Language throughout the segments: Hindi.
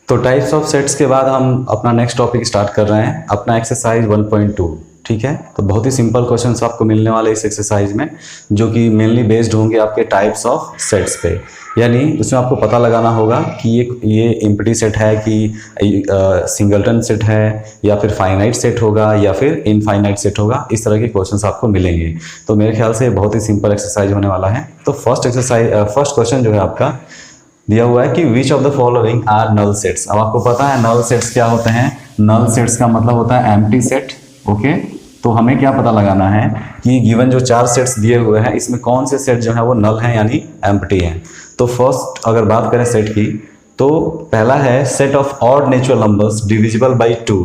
तो टाइप्स ऑफ सेट्स के बाद हम अपना नेक्स्ट टॉपिक स्टार्ट कर रहे हैं, अपना एक्सरसाइज 1.2। ठीक है, तो बहुत ही सिंपल क्वेश्चंस आपको मिलने वाले इस एक्सरसाइज में, जो कि मेनली बेस्ड होंगे आपके टाइप्स ऑफ सेट्स पे। यानी उसमें आपको पता लगाना होगा कि ये एम्प्टी सेट है कि सिंगलटन सेट है, या फिर फाइनाइट सेट होगा, या फिर इनफाइनाइट सेट होगा। इस तरह के क्वेश्चंस आपको मिलेंगे। तो मेरे ख्याल से बहुत ही सिंपल एक्सरसाइज होने वाला है। तो फर्स्ट क्वेश्चन जो है आपका दिया हुआ है कि which of the following are null sets. अब आपको पता है नल सेट्स क्या होते हैं। नल सेट्स का मतलब होता है एम्प्टी सेट। ओके, तो हमें क्या पता लगाना है कि गिवन जो 4 सेट्स दिए हुए हैं, इसमें कौन से सेट जो है वो नल हैं यानी एम्प्टी हैं। तो फर्स्ट अगर बात करें सेट की, तो पहला है set of odd natural numbers divisible by 2।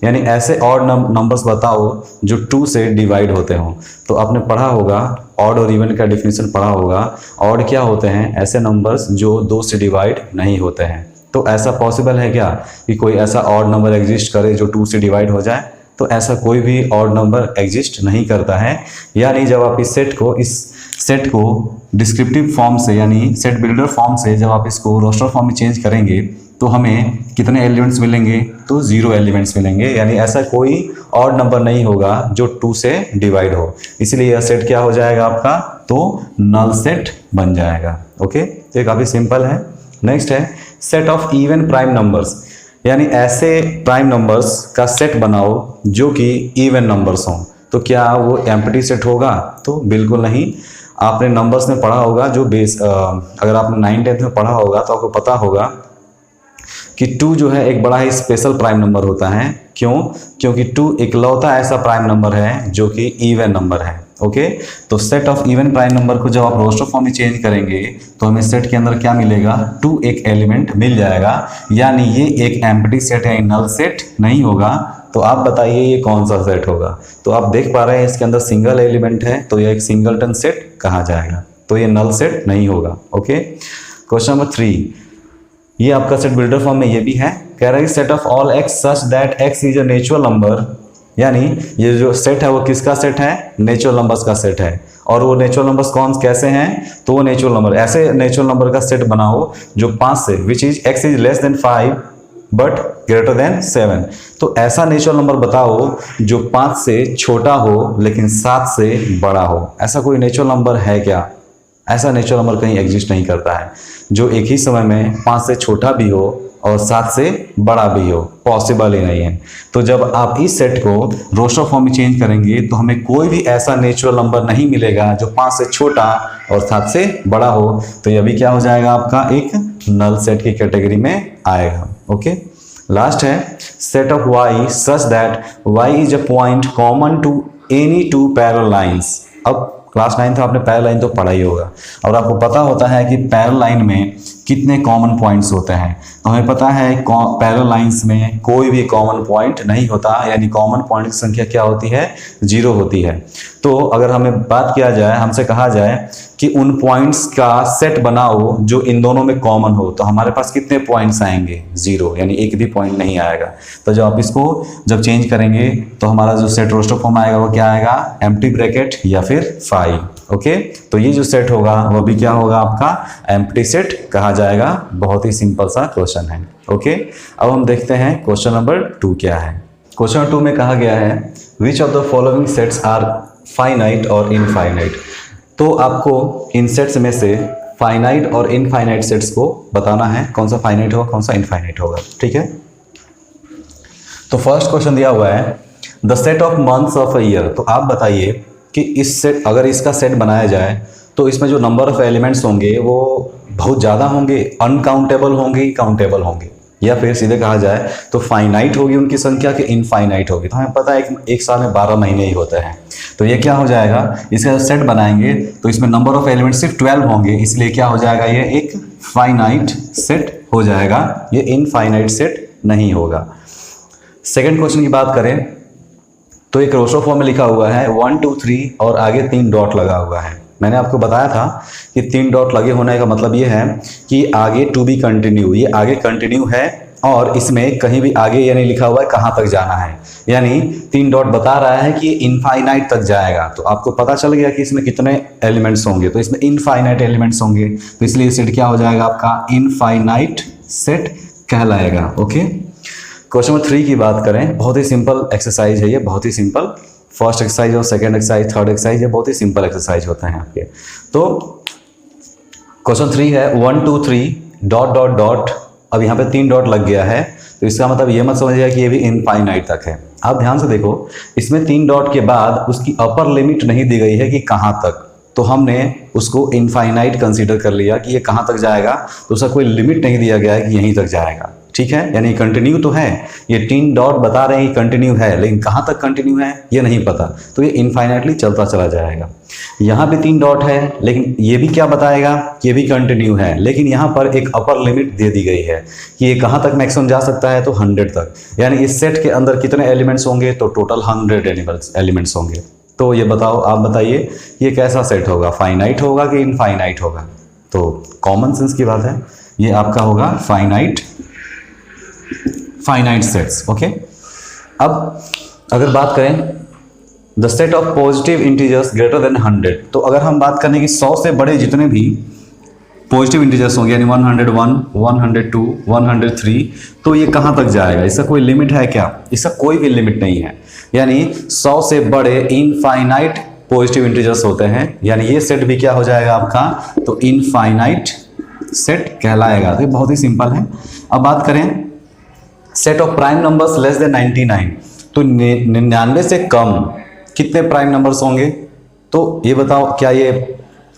यानी ऐसे ऑड नंबर्स बताओ जो 2 से डिवाइड होते हों। तो आपने पढ़ा होगा, ऑड और इवन का डिफिनेशन पढ़ा होगा। ऑड क्या होते हैं? ऐसे नंबर्स जो 2 से डिवाइड नहीं होते हैं। तो ऐसा पॉसिबल है क्या कि कोई ऐसा ऑड नंबर एग्जिस्ट करे जो 2 से डिवाइड हो जाए? तो ऐसा कोई भी ऑड नंबर एग्जिस्ट नहीं करता है। यानी जब आप इस सेट को डिस्क्रिप्टिव फॉर्म से यानी सेट बिल्डर फॉर्म से जब आप इसको रोस्टर फॉर्म में चेंज करेंगे तो हमें कितने एलिमेंट्स मिलेंगे? तो 0 एलिमेंट्स मिलेंगे। यानी ऐसा कोई ऑड नंबर नहीं होगा जो 2 से डिवाइड हो। इसलिए यह सेट क्या हो जाएगा आपका? तो नल सेट बन जाएगा। ओके, तो ये काफ़ी सिंपल है। नेक्स्ट है set of even prime numbers. यानी ऐसे प्राइम नंबर्स का सेट बनाओ जो कि इवन नंबर्स हों। तो क्या वो एम्प्टी सेट होगा? तो बिल्कुल नहीं। आपने नंबर्स में पढ़ा होगा जो अगर आपने 9th-10th में पढ़ा होगा तो आपको पता होगा कि 2 जो है एक बड़ा ही स्पेशल प्राइम नंबर होता है। क्यों? क्योंकि 2 इकलौता ऐसा प्राइम नंबर है जो कि इवन नंबर है। ओके, तो set of even prime number को जब आप रोस्टर फॉर्म में चेंज करेंगे तो हमें सेट के अंदर क्या मिलेगा? 2 एक एलिमेंट मिल जाएगा। यानी ये एक एम्प्टी सेट है, नल सेट नहीं होगा। तो आप बताइए ये कौन सा सेट होगा? तो आप देख पा रहे हैं इसके अंदर सिंगल एलिमेंट है, तो यह एक सिंगलटन सेट कहा जाएगा। तो ये नल सेट नहीं होगा। ओके, क्वेश्चन नंबर 3, ये आपका सेट बिल्डर फॉर्म में ये भी है। कह रहा है set of all x such that x is a natural number. यानी ये जो सेट है वो किसका सेट है? नेचुरल नंबर्स का सेट है। और वो नेचुरल नंबर्स कौन कैसे हैं? तो वो नेचुरल नंबर, ऐसे नेचुरल नंबर का सेट बनाओ जो 5 से, which is x is less than 5 but greater than 7। तो ऐसा नेचुरल नंबर बताओ जो 5 से छोटा हो लेकिन 7 से बड़ा हो। ऐसा कोई नेचुरल नंबर है क्या? ऐसा नेचुरल नंबर कहीं एग्जिस्ट नहीं करता है जो एक ही समय में 5 से छोटा भी हो और 7 से बड़ा भी हो। पॉसिबल ही नहीं है। तो जब आप इस सेट को रोस्टर फॉर्म में चेंज करेंगे तो हमें कोई भी ऐसा नेचुरल नंबर नहीं मिलेगा जो 5 से छोटा और 7 से बड़ा हो। तो यह भी क्या हो जाएगा? आपका एक नल सेट की कैटेगरी में आएगा। ओके, लास्ट है set of y such that y is a point common to any 2 parallel lines. अब क्लास 9 आपने पैरेलल लाइन तो पढ़ा ही होगा और आपको पता होता है कि पैरेलल लाइन में कितने कॉमन पॉइंट्स होते हैं। तो हमें पता है पैरेलल लाइंस में कोई भी कॉमन पॉइंट नहीं होता। यानी कॉमन पॉइंट की संख्या क्या होती है? 0 होती है। तो अगर हमें बात किया जाए, हमसे कहा जाए कि उन पॉइंट्स का सेट बनाओ जो इन दोनों में कॉमन हो, तो हमारे पास कितने पॉइंट्स आएंगे? 0। यानी एक भी पॉइंट नहीं आएगा। तो जब आप इसको चेंज करेंगे तो हमारा जो सेट रोस्टर फॉर्म आएगा वो क्या आएगा? एम्प्टी ब्रैकेट या फिर 5। ओके, तो ये जो सेट होगा वो भी क्या होगा? आपका एम्प्टी सेट कहा जाएगा। बहुत ही सिंपल सा क्वेश्चन है। ओके, अब हम देखते हैं क्वेश्चन नंबर 2 क्या है। क्वेश्चन 2 में कहा गया है which of the following sets are finite और इनफाइनाइट। तो आपको इन सेट्स में से फाइनाइट और इनफाइनाइट सेट्स को बताना है, कौन सा फाइनाइट होगा कौन सा इनफाइनाइट होगा। ठीक है, तो फर्स्ट क्वेश्चन दिया हुआ है the set of months of a year. तो आप बताइए कि इस सेट, अगर इसका सेट बनाया जाए तो इसमें जो नंबर ऑफ एलिमेंट्स होंगे वो बहुत ज़्यादा होंगे, अनकाउंटेबल होंगे, काउंटेबल होंगे, या फिर सीधे कहा जाए तो फाइनाइट होगी उनकी संख्या कि इनफाइनाइट होगी। तो हमें पता है एक साल में 12 महीने ही होते हैं। तो ये क्या हो जाएगा? इसका सेट बनाएंगे तो इसमें नंबर ऑफ एलिमेंट्स सिर्फ 12 होंगे, इसलिए क्या हो जाएगा? ये एक फाइनाइट सेट हो जाएगा, ये इनफाइनाइट सेट नहीं होगा। सेकेंड क्वेश्चन की बात करें तो एक रोस्टर फॉर्म में लिखा हुआ है 1 2 3 और आगे 3 डॉट लगा हुआ है। मैंने आपको बताया था कि 3 डॉट लगे होने का मतलब ये है कि आगे टू बी कंटिन्यू, ये आगे कंटिन्यू है और इसमें कहीं भी आगे ये नहीं लिखा हुआ है कहाँ तक जाना है। यानी 3 डॉट बता रहा है कि इनफाइनाइट तक जाएगा। तो आपको पता चल गया कि इसमें कितने एलिमेंट्स होंगे, तो इसमें इनफाइनाइट एलिमेंट्स होंगे। तो इसलिए सेट क्या हो जाएगा? आपका इनफाइनाइट सेट कहलाएगा। ओके, क्वेश्चन नंबर 3 की बात करें, बहुत ही सिंपल एक्सरसाइज है ये, बहुत ही सिंपल। फर्स्ट एक्सरसाइज और सेकंड एक्सरसाइज, थर्ड एक्सरसाइज, ये बहुत ही सिंपल एक्सरसाइज होते हैं आपके। तो क्वेश्चन 3 है 1 2 3 डॉट डॉट डॉट। अब यहाँ पे 3 डॉट लग गया है, तो इसका मतलब ये मत समझिएगा कि ये भी इनफाइनाइट तक है। आप ध्यान से देखो, इसमें 3 डॉट के बाद उसकी अपर लिमिट नहीं दी गई है कि कहाँ तक, तो हमने उसको इनफाइनाइट कंसीडर कर लिया कि ये कहाँ तक जाएगा, तो उसका कोई लिमिट नहीं दिया गया है कि यहीं तक जाएगा। ठीक है, यानी कंटिन्यू तो है, ये 3 डॉट बता रहे हैं कि कंटिन्यू है, लेकिन कहाँ तक कंटिन्यू है ये नहीं पता, तो ये इनफाइनाइटली चलता चला जाएगा। यहाँ पे 3 डॉट है, लेकिन ये भी क्या बताएगा, ये भी कंटिन्यू है, लेकिन यहाँ पर एक अपर लिमिट दे दी गई है कि ये कहाँ तक मैक्सिमम जा सकता है, तो 100 तक। यानी इस सेट के अंदर कितने एलिमेंट्स होंगे, तो टोटल 100 एलिमेंट्स होंगे। तो ये बताओ, आप बताइए ये कैसा सेट होगा, फाइनाइट होगा कि इनफाइनाइट होगा? तो कॉमन सेंस की बात है, ये आपका होगा फाइनाइट सेट्स। ओके, अब अगर बात करें the set of positive integers greater than 100, तो अगर हम बात करें कि 100 से बड़े जितने भी पॉजिटिव इंटीजर्स होंगे, यानी 101, 102, 103, तो ये कहाँ तक जाएगा? इसका कोई लिमिट है क्या? इसका कोई भी लिमिट नहीं है। यानी 100 से बड़े इनफाइनाइट पॉजिटिव इंटीजर्स होते हैं, यानी ये सेट भी क्या हो जाएगा आपका, तो इनफाइनाइट सेट कहलाएगा। तो ये बहुत ही सिंपल है। अब बात करें set of prime numbers less than 99, तो 99 से कम कितने प्राइम नंबर्स होंगे? तो ये बताओ, क्या ये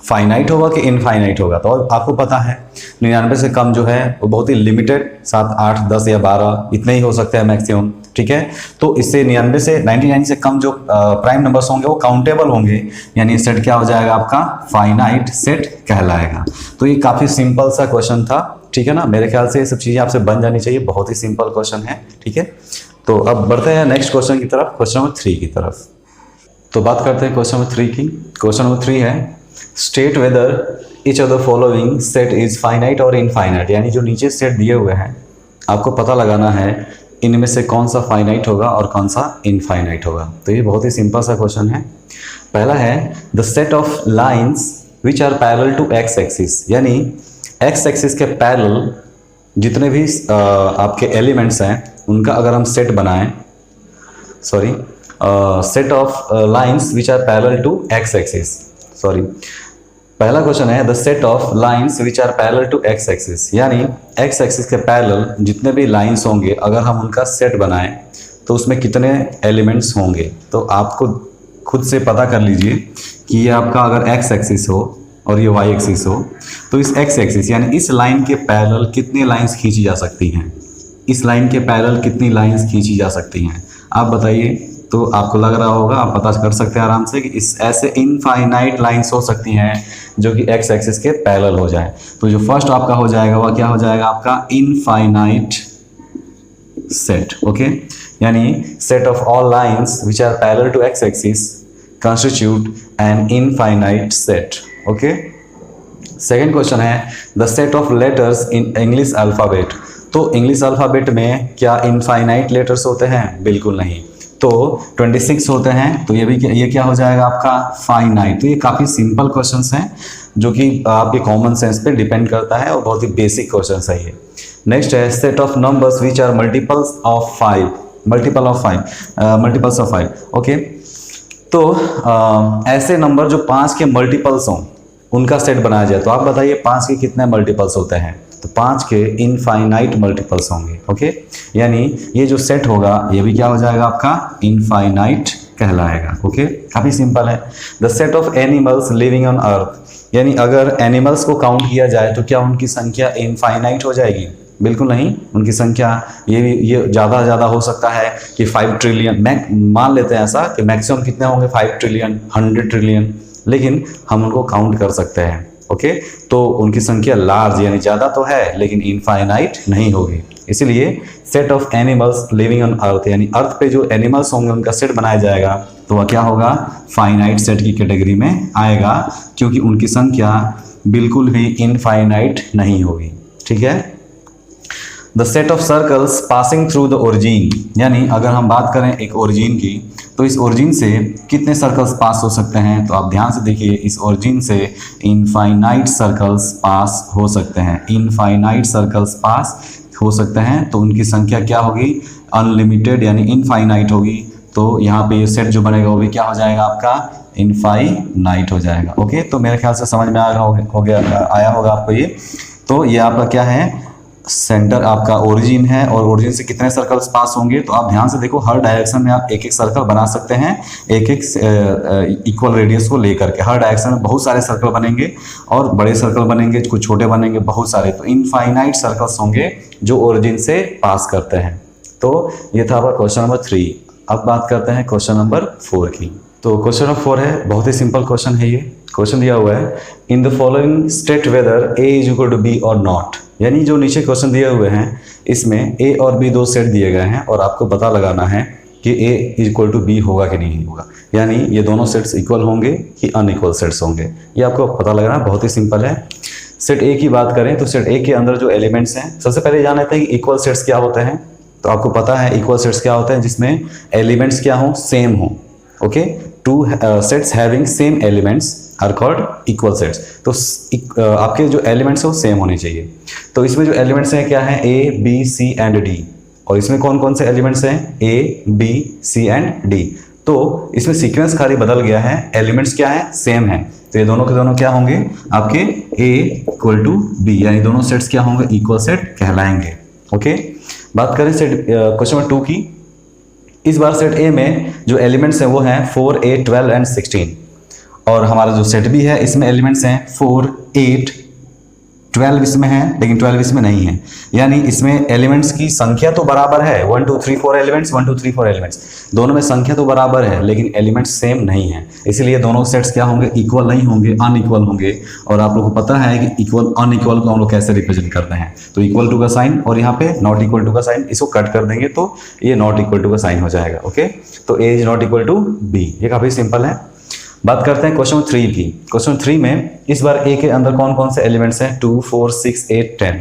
फाइनाइट होगा कि इनफाइनाइट होगा? तो आपको पता है 99 से कम जो है वो बहुत ही लिमिटेड, 7, 8, 10 या 12 इतने ही हो सकते हैं मैक्सिमम। ठीक है, तो इससे 99 से कम जो प्राइम नंबर्स होंगे वो काउंटेबल होंगे, यानी सेट क्या हो जाएगा आपका, फाइनाइट सेट कहलाएगा। तो ये काफ़ी सिंपल सा क्वेश्चन था। ठीक है ना, मेरे ख्याल से ये सब चीज़ें आपसे बन जानी चाहिए, बहुत ही सिंपल क्वेश्चन है। ठीक है, तो अब बढ़ते हैं नेक्स्ट क्वेश्चन की तरफ, क्वेश्चन नंबर 3 की तरफ। तो बात करते हैं क्वेश्चन नंबर 3 की। क्वेश्चन नंबर 3 है state whether each of the following set is finite और इनफाइनाइट। यानी जो नीचे सेट दिए हुए हैं आपको पता लगाना है इनमें से कौन सा फाइनाइट होगा और कौन सा इनफाइनाइट होगा। तो ये बहुत ही सिंपल सा क्वेश्चन है। पहला है the set of lines which are parallel to x axis, यानी एक्स एक्सिस के पैरेलल जितने भी आपके एलिमेंट्स हैं उनका अगर हम सेट बनाएं, set of lines which are parallel to x axis, पहला क्वेश्चन है the set of lines which are parallel to x axis, यानी एक्स एक्सिस के पैरेलल जितने भी लाइन्स होंगे अगर हम उनका सेट बनाएं तो उसमें कितने एलिमेंट्स होंगे। तो आपको खुद से पता कर लीजिए कि ये आपका अगर एक्स एक्सिस हो और ये वाई एक्सिस हो, तो इस एक्स एक्सिस यानी इस लाइन के पैरेलल कितनी लाइन्स खींची जा सकती हैं, इस लाइन के पैरेलल कितनी लाइन्स खींची जा सकती हैं, आप बताइए। तो आपको लग रहा होगा, आप पता कर सकते हैं आराम से कि इस ऐसे इनफाइनाइट लाइन्स हो सकती हैं जो कि एक्स एक्सिस के पैरेलल हो जाए। तो जो फर्स्ट आपका हो जाएगा वह क्या हो जाएगा, आपका इनफाइनाइट सेट। ओके, यानी set of all lines which are parallel to x axis constitute an infinite set. Okay, second question है the set of letters in English alphabet. तो इंग्लिश अल्फ़ाबेट में क्या इनफाइनाइट लेटर्स होते हैं? बिल्कुल नहीं। तो 26 होते हैं, तो ये क्या हो जाएगा आपका, फाइनाइट। तो ये काफ़ी सिंपल क्वेश्चंस हैं जो कि आपके कॉमन सेंस पे डिपेंड करता है और बहुत ही बेसिक क्वेश्चंस है ये। नेक्स्ट है set of numbers which are multiples of 5। Okay, तो ऐसे नंबर जो 5 के मल्टीपल्स हों उनका सेट बनाया जाए। तो आप बताइए 5 के कितने मल्टीपल्स होते हैं? तो 5 के इनफाइनाइट मल्टीपल्स होंगे। ओके, यानी ये जो सेट होगा ये भी क्या हो जाएगा आपका, इनफाइनाइट कहलाएगा। ओके, काफ़ी सिंपल है। The set of animals living on earth, यानी अगर एनिमल्स को काउंट किया जाए तो क्या उनकी संख्या इनफाइनाइट हो जाएगी? बिल्कुल नहीं, उनकी संख्या ये ज़्यादा हो सकता है कि 5 ट्रिलियन, मान लेते हैं ऐसा कि मैक्सिमम कितने होंगे, 5 ट्रिलियन, 100 ट्रिलियन, लेकिन हम उनको काउंट कर सकते हैं। ओके, तो उनकी संख्या लार्ज यानी ज़्यादा तो है लेकिन इनफाइनाइट नहीं होगी। इसीलिए set of animals living on earth, यानी अर्थ पे जो एनिमल्स होंगे उनका सेट बनाया जाएगा तो वह क्या होगा, फाइनाइट सेट की कैटेगरी में आएगा, क्योंकि उनकी संख्या बिल्कुल भी इनफाइनाइट नहीं होगी। ठीक है। The set of circles passing through the origin, यानी अगर हम बात करें एक ओरिजिन की तो इस ओरिजिन से कितने सर्कल्स पास हो सकते हैं? तो आप ध्यान से देखिए, इस ओरिजिन से इनफाइनाइट सर्कल्स पास हो सकते हैं, इनफाइनाइट सर्कल्स पास हो सकते हैं तो उनकी संख्या क्या होगी, अनलिमिटेड यानी इनफाइनाइट होगी। तो यहाँ पे ये सेट जो बनेगा वो भी क्या हो जाएगा आपका, इनफाइनाइट हो जाएगा। ओके, तो मेरे ख्याल से समझ में आया होगा आपको ये। तो ये आपका क्या है, सेंटर आपका ओरिजिन है, और ओरिजिन से कितने सर्कल्स पास होंगे, तो आप ध्यान से देखो हर डायरेक्शन में आप एक एक सर्कल बना सकते हैं, एक एक इक्वल रेडियस को लेकर के। हर डायरेक्शन में बहुत सारे सर्कल बनेंगे, और बड़े सर्कल बनेंगे, कुछ छोटे बनेंगे, बहुत सारे। तो इनफाइनाइट सर्कल्स होंगे जो ओरिजिन से पास करते हैं। तो ये था आपका क्वेश्चन नंबर 3। अब बात करते हैं क्वेश्चन नंबर 4 की। तो क्वेश्चन नंबर 4 है, बहुत ही सिंपल क्वेश्चन है ये। क्वेश्चन दिया हुआ है, in the following state whether A is equal to B और नॉट। यानी जो नीचे क्वेश्चन दिए हुए हैं इसमें ए और बी दो सेट दिए गए हैं, और आपको पता लगाना है कि ए इक्वल टू बी होगा कि नहीं होगा, यानी ये दोनों सेट्स इक्वल होंगे कि अनइक्वल सेट्स होंगे, ये आपको पता लगाना। बहुत ही सिंपल है। सेट ए की बात करें तो सेट ए के अंदर जो एलिमेंट्स हैं, सबसे पहले जान लेते हैं कि इक्वल सेट्स क्या होते हैं। तो आपको पता है इक्वल सेट्स क्या होते हैं, जिसमें एलिमेंट्स क्या हो, सेम हो। Okay, two sets having same elements are called equal sets. तो आपके जो एलिमेंट्स है वो सेम होने चाहिए। तो इसमें जो एलिमेंट्स हैं क्या है, A B C and D. और इसमें कौन कौन से एलिमेंट्स हैं, A B C and D. तो इसमें सीक्वेंस खाली बदल गया है, एलिमेंट्स क्या है, सेम है। तो ये दोनों के दोनों क्या होंगे आपके, ए इक्वल टू बी, यानी दोनों सेट्स क्या होंगे, इक्वल सेट कहलाएंगे। ओके, बात करें सेट क्वेश्चन नंबर 2 की। इस बार सेट ए में जो एलिमेंट्स हैं वो हैं 4 8 12 एंड 16। और हमारा जो सेट बी है इसमें एलिमेंट्स हैं 4 8 12 इसमें है, लेकिन 12 इसमें नहीं है। यानी इसमें एलिमेंट्स की संख्या तो बराबर है, 1 2 3 4 एलिमेंट्स, 1 2 3 4 एलिमेंट्स, दोनों में संख्या तो बराबर है, लेकिन एलिमेंट्स सेम नहीं है। इसीलिए दोनों सेट्स क्या होंगे, इक्वल नहीं होंगे, अनइक्वल होंगे। और आप लोगों को पता है कि इक्वल अनइक्वल को हम लोग कैसे रिप्रेजेंट करते हैं। तो इक्वल टू का साइन, और यहाँ पे नॉट इक्वल टू का साइन, इसको कट कर देंगे तो ये नॉट इक्वल टू का साइन हो जाएगा। ओके, तो A is not equal to B, ये काफी सिंपल है। बात करते हैं क्वेश्चन 3 की। क्वेश्चन 3 में इस बार ए के अंदर कौन कौन से एलिमेंट्स हैं, 2 4 6 8 10।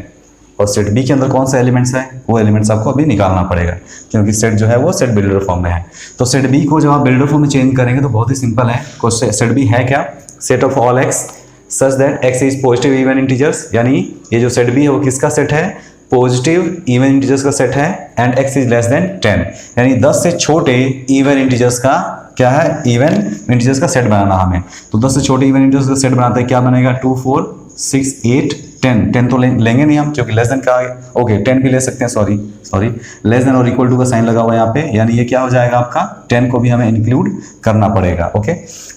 और सेट बी के अंदर कौन से एलिमेंट्स हैं, वो एलिमेंट्स आपको अभी निकालना पड़ेगा, क्योंकि सेट जो है वो सेट बिल्डर फॉर्म में है। तो सेट बी को जब आप बिल्डर फॉर्म में चेंज करेंगे तो बहुत ही सिंपल है। सेट बी है क्या, set of all x such that x is positive even integers. यानी ये जो सेट बी है वो किसका सेट है, पॉजिटिव इवन इंटीजर्स का सेट है, and x is less than 10। यानी 10 से छोटे इवन इंटीजर्स का क्या है, इवन इंटीजर्स का सेट बनाना हमें। तो 10 से छोटे इवन इंटीजर्स का सेट बनाते हैं, क्या बनेगा, 2 4 6 8 10। 10 तो लेंगे नहीं हम, क्योंकि लेस देन का, ओके 10 भी ले सकते हैं, सॉरी लेस देन और इक्वल टू का साइन लगा हुआ है यहाँ पे, यानी ये क्या हो जाएगा आपका, 10 को भी हमें इंक्लूड करना पड़ेगा। ओके,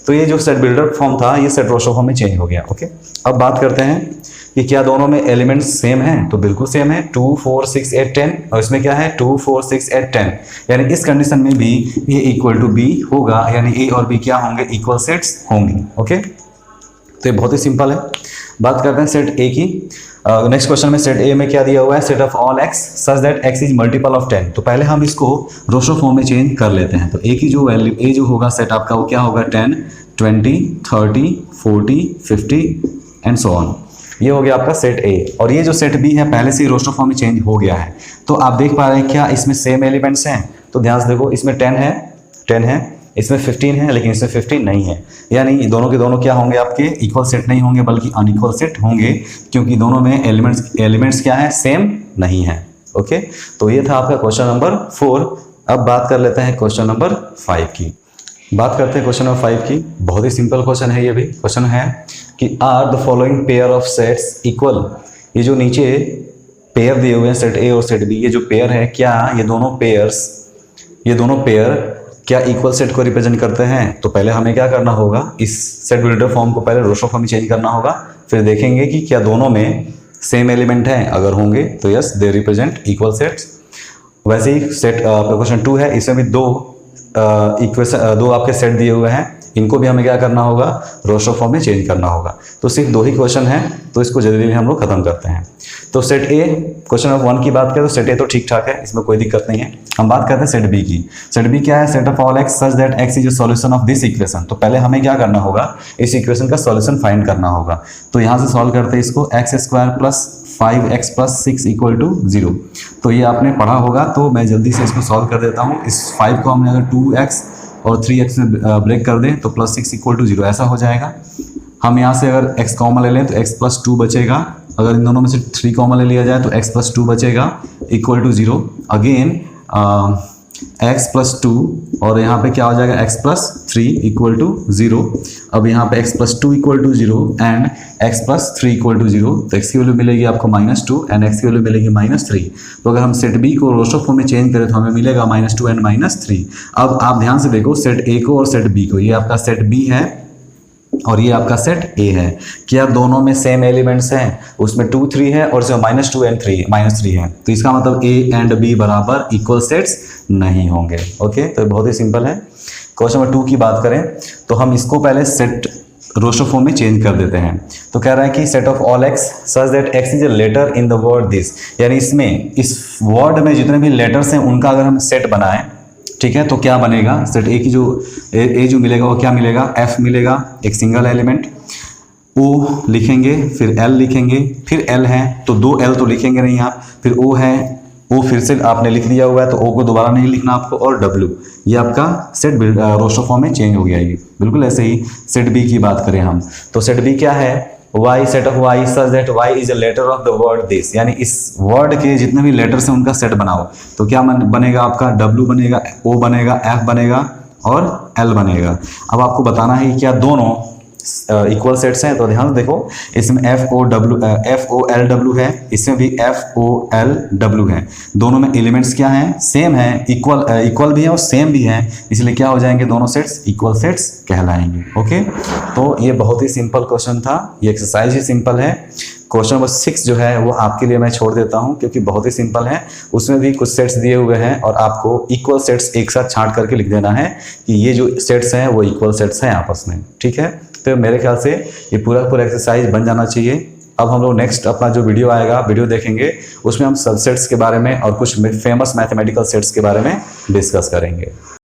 तो ये जो सेट बिल्डर फॉर्म था ये सेट रोशो फॉर्म में चेंज हो गया। ओके, अब बात करते हैं कि क्या दोनों में एलिमेंट्स सेम हैं, तो बिल्कुल सेम है, 2 4 6 8 10। और इसमें क्या है, 2 4 6 8 10। यानी इस कंडीशन में भी ये इक्वल टू बी होगा, यानी ए और बी क्या होंगे, इक्वल सेट्स होंगे। ओके, तो ये बहुत ही सिंपल है। बात करते हैं सेट ए की। नेक्स्ट क्वेश्चन में सेट ए में क्या दिया हुआ है, set of all x such that x is multiple of 10। तो पहले हम इसको रोशो फॉर्म में चेंज कर लेते हैं। तो ए की जो वैल्यू, ए जो होगा सेट आपका वो क्या होगा, 10 20 30 40 50 एंड सो ऑन। ये हो गया आपका सेट ए। और ये जो सेट बी है पहले से ही रोस्टर फॉर्म में चेंज हो गया है। तो आप देख पा रहे हैं क्या इसमें सेम एलिमेंट्स हैं, तो ध्यान से देखो, इसमें 10 है, इसमें 15 है, लेकिन इसमें 15 नहीं है। यानी दोनों के दोनों क्या होंगे आपके, इक्वल सेट नहीं होंगे बल्कि अनइक्वल सेट होंगे, क्योंकि दोनों में एलिमेंट्स क्या है, सेम नहीं है। ओके, तो ये था आपका क्वेश्चन नंबर 4। अब बात कर लेते हैं क्वेश्चन नंबर 5 की। बात करते हैं क्वेश्चन नंबर 5 की। बहुत ही सिंपल क्वेश्चन है ये भी। क्वेश्चन है कि are the following pair of sets equal. ये जो नीचे पेयर दिए हुए हैं सेट ए और सेट बी, ये जो पेयर है, क्या ये दोनों पेयर क्या इक्वल सेट को रिप्रेजेंट करते हैं। तो पहले हमें क्या करना होगा, इस सेट बिल्डर फॉर्म को पहले रोशो फॉर्म में चेंज करना होगा, फिर देखेंगे कि क्या दोनों में सेम एलिमेंट हैं। अगर होंगे तो yes they represent equal sets. वैसे ही सेट क्वेश्चन 2 है, इसमें भी दो आपके सेट दिए हुए हैं, इनको भी हमें क्या करना होगा, रोशो फॉर्म में चेंज करना होगा। तो सिर्फ 2 ही क्वेश्चन है, तो इसको जल्दी में हम लोग खत्म करते हैं। तो सेट ए, क्वेश्चन नंबर 1 की बात करें तो सेट ए तो ठीक ठाक है, इसमें कोई दिक्कत नहीं है। हम बात करते हैं सेट बी की। सेट बी क्या है, set of all x such that x is a solution of this equation. तो पहले हमें क्या करना होगा, इस इक्वेशन का सॉल्यूशन फाइंड करना होगा। तो यहाँ से सॉल्व करते हैं इसको, x square plus 5x plus 6 equal to 0। तो ये आपने पढ़ा होगा, तो मैं जल्दी से इसको सॉल्व कर देता हूँ। इस 5 को हमने अगर 2x और 3x में ब्रेक कर दें तो प्लस 6 इक्वल टू 0 ऐसा हो जाएगा। हम यहाँ से अगर x कॉमन ले लें तो x प्लस 2 बचेगा, अगर इन दोनों में से 3 कॉमन ले लिया जाए तो x प्लस 2 बचेगा equal to 0। Again x plus 2 और यहाँ पे क्या हो जाएगा x प्लस 3 इक्वल टू 0। अब यहाँ पे x plus 2 equal to 0 and x plus 3 equal to 0, तो x की वैल्यू मिलेगी आपको -2 एंड x की वैल्यू मिलेगी -3। तो अगर हम सेट b को रोस्टर फॉर्म में चेंज करें तो हमें मिलेगा -2 एंड -3। अब आप ध्यान से देखो सेट a को और सेट b को, ये आपका सेट b है और ये आपका सेट A है। क्या दोनों में सेम एलिमेंट्स हैं? उसमें 2 3 है और इसमें -2 एंड -3 है, तो इसका मतलब A एंड B बराबर इक्वल सेट्स नहीं होंगे। ओके, तो बहुत ही सिंपल है। क्वेश्चन नंबर 2 की बात करें तो हम इसको पहले सेट रोस्टर फॉर्म में चेंज कर देते हैं। तो कह रहा है कि set of all x such that x is a letter in the word this, यानी इसमें इस वर्ड में जितने भी लेटर्स हैं उनका अगर हम सेट बनाएं, ठीक है, तो क्या बनेगा? सेट ए की जो ए जो मिलेगा वो क्या मिलेगा? f मिलेगा, एक सिंगल एलिमेंट। o लिखेंगे, फिर l लिखेंगे, फिर l है तो 2 l तो लिखेंगे नहीं आप, फिर o है, o फिर से आपने लिख दिया हुआ है तो o को दोबारा नहीं लिखना आपको, और w, ये आपका सेट रोस्टर फॉर्म में चेंज हो गया। ये बिल्कुल ऐसे ही सेट b की बात करें हम तो सेट b क्या है? y set of y such that y is a letter of the word this, यानी इस वर्ड के जितने भी लेटर्स हैं उनका सेट बनाओ। तो क्या बनेगा आपका? w बनेगा, o बनेगा, f बनेगा और l बनेगा। अब आपको बताना है क्या दोनों इक्वल सेट्स हैं, तो ध्यान से देखो इसमें FOLW है, इसमें भी FOLW है। दोनों में एलिमेंट्स क्या हैं? सेम है, इक्वल भी है और सेम भी है, इसलिए क्या हो जाएंगे? दोनों सेट्स इक्वल सेट्स कहलाएंगे। ओके, तो ये बहुत ही सिंपल क्वेश्चन था, ये एक्सरसाइज ही सिंपल है। क्वेश्चन नंबर 6 जो है वो आपके लिए मैं छोड़ देता हूं क्योंकि बहुत ही सिंपल है, उसमें भी कुछ सेट्स दिए हुए हैं और आपको इक्वल सेट्स एक साथ छांट करके लिख देना है कि ये जो सेट्स हैं वो इक्वल सेट्स हैं आपस में। ठीक है, तो मेरे ख्याल से ये पूरा एक्सरसाइज बन जाना चाहिए। अब हम लोग नेक्स्ट अपना जो वीडियो आएगा, वीडियो देखेंगे, उसमें हम सबसेट्स के बारे में और कुछ फेमस मैथमेटिकल सेट्स के बारे में डिस्कस करेंगे।